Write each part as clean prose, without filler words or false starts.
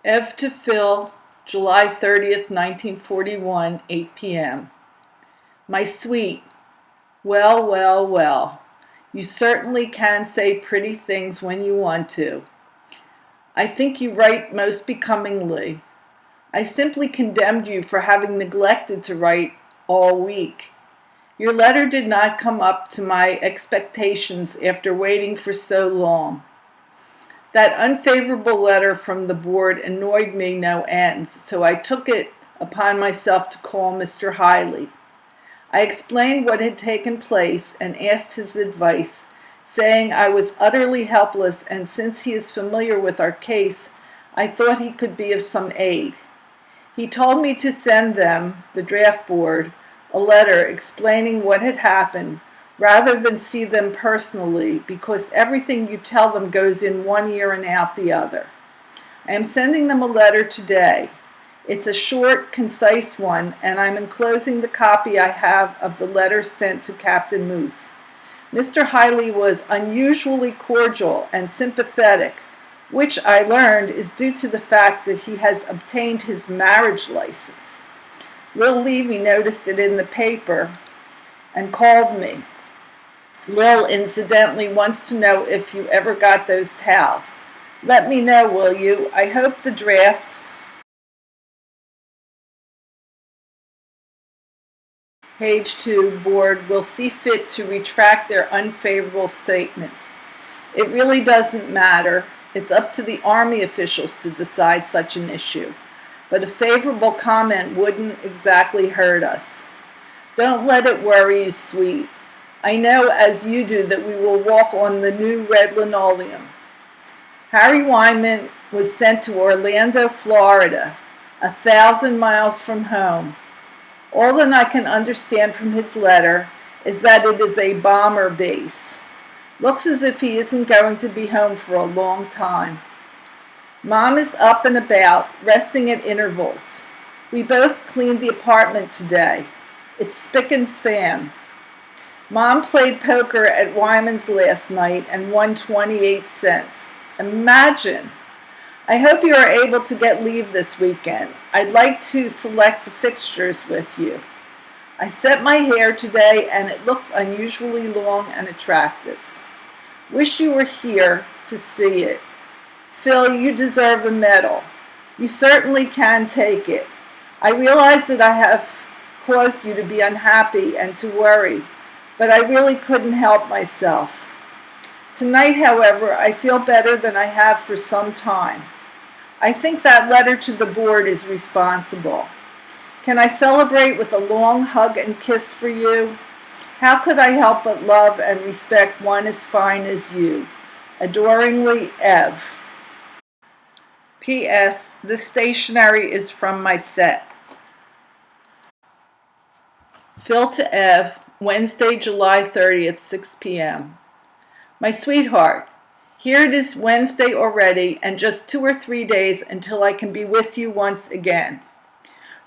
Ev to Phil, July 30th, 1941, 8 p.m. My sweet, well, well, well. You certainly can say pretty things when you want to. I think you write most becomingly. I simply condemned you for having neglected to write all week. Your letter did not come up to my expectations after waiting for so long. That unfavorable letter from the board annoyed me no end, so I took it upon myself to call Mr. Hiley. I explained what had taken place and asked his advice, saying I was utterly helpless, and since he is familiar with our case, I thought he could be of some aid. He told me to send them, the draft board, a letter explaining what had happened, rather than see them personally, because everything you tell them goes in one ear and out the other. I am sending them a letter today. It's a short, concise one, and I'm enclosing the copy I have of the letter sent to Captain Muth. Mr. Hiley was unusually cordial and sympathetic, which I learned is due to the fact that he has obtained his marriage license. Lil Levy noticed it in the paper and called me. Lil incidentally wants to know if you ever got those towels. Let me know, will you? I hope the draft page 2 board will see fit to retract their unfavorable statements. It really doesn't matter. It's up to the Army officials to decide such an issue. But a favorable comment wouldn't exactly hurt us. Don't let it worry you, sweet. I know, as you do, that we will walk on the new red linoleum. Harry Wyman was sent to Orlando, Florida, 1,000 miles from home. All that I can understand from his letter is that it is a bomber base. Looks as if he isn't going to be home for a long time. Mom is up and about, resting at intervals. We both cleaned the apartment today. It's spick and span. Mom played poker at Wyman's last night and won 28 cents. Imagine! I hope you are able to get leave this weekend. I'd like to select the fixtures with you. I set my hair today and it looks unusually long and attractive. Wish you were here to see it. Phil, you deserve a medal. You certainly can take it. I realize that I have caused you to be unhappy and to worry, but I really couldn't help myself. Tonight, however, I feel better than I have for some time. I think that letter to the board is responsible. Can I celebrate with a long hug and kiss for you? How could I help but love and respect one as fine as you? Adoringly, Ev. P.S. This stationery is from my set. Phil to Ev, Wednesday, July 30th, 6 p.m. My sweetheart, here it is Wednesday already and just 2 or 3 days until I can be with you once again.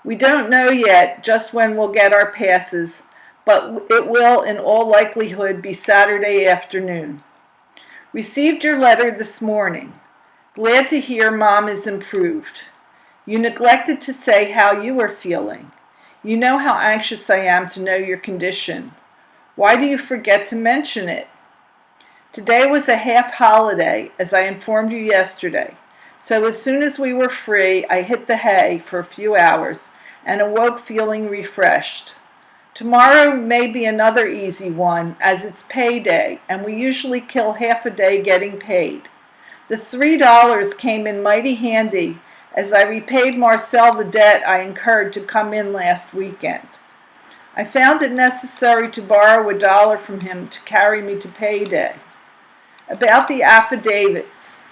We don't know yet just when we'll get our passes, but it will in all likelihood be Saturday afternoon. Received your letter this morning. Glad to hear Mom is improved. You neglected to say how you are feeling. You know how anxious I am to know your condition. Why do you forget to mention it? Today was a half holiday, as I informed you yesterday, so as soon as we were free, I hit the hay for a few hours and awoke feeling refreshed. Tomorrow may be another easy one, as it's payday, and we usually kill half a day getting paid. The $3 came in mighty handy, as I repaid Marcel the debt I incurred to come in last weekend. I found it necessary to borrow $1 from him to carry me to payday. About the affidavits.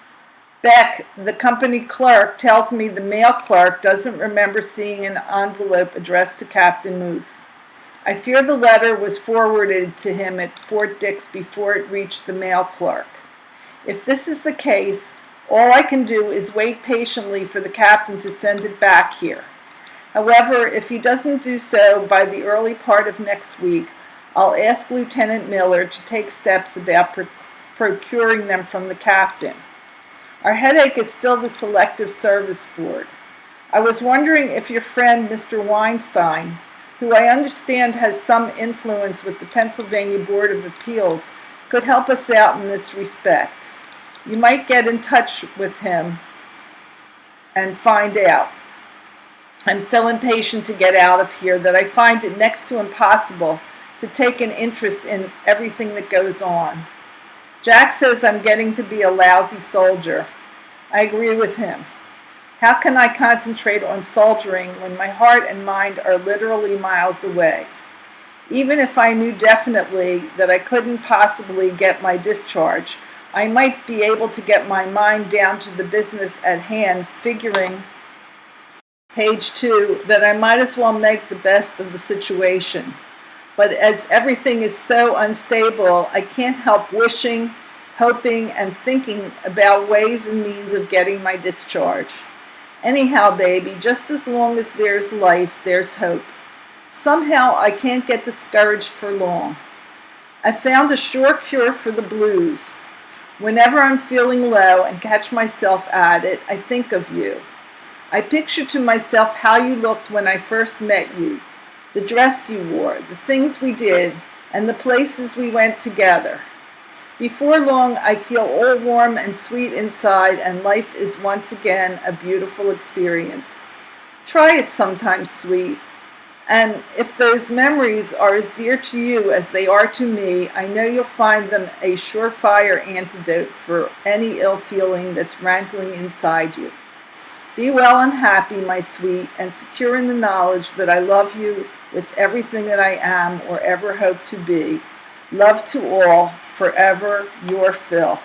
Beck, the company clerk, tells me the mail clerk doesn't remember seeing an envelope addressed to Captain Muth. I fear the letter was forwarded to him at Fort Dix before it reached the mail clerk. If this is the case, all I can do is wait patiently for the captain to send it back here. However, if he doesn't do so by the early part of next week, I'll ask Lieutenant Miller to take steps about procuring them from the captain. Our headache is still the Selective Service Board. I was wondering if your friend, Mr. Weinstein, who I understand has some influence with the Pennsylvania Board of Appeals, could help us out in this respect. You might get in touch with him and find out. I'm so impatient to get out of here that I find it next to impossible to take an interest in everything that goes on. Jack says I'm getting to be a lousy soldier. I agree with him. How can I concentrate on soldiering when my heart and mind are literally miles away? Even if I knew definitely that I couldn't possibly get my discharge, I might be able to get my mind down to the business at hand, figuring, page 2, that I might as well make the best of the situation. But as everything is so unstable, I can't help wishing, hoping, and thinking about ways and means of getting my discharge. Anyhow, baby, just as long as there's life, there's hope. Somehow I can't get discouraged for long. I found a sure cure for the blues. Whenever I'm feeling low and catch myself at it, I think of you. I picture to myself how you looked when I first met you, the dress you wore, the things we did, and the places we went together. Before long, I feel all warm and sweet inside, and life is once again a beautiful experience. Try it sometime, sweet. And if those memories are as dear to you as they are to me, I know you'll find them a surefire antidote for any ill feeling that's rankling inside you. Be well and happy, my sweet, and secure in the knowledge that I love you with everything that I am or ever hope to be. Love to all, forever, your Phil.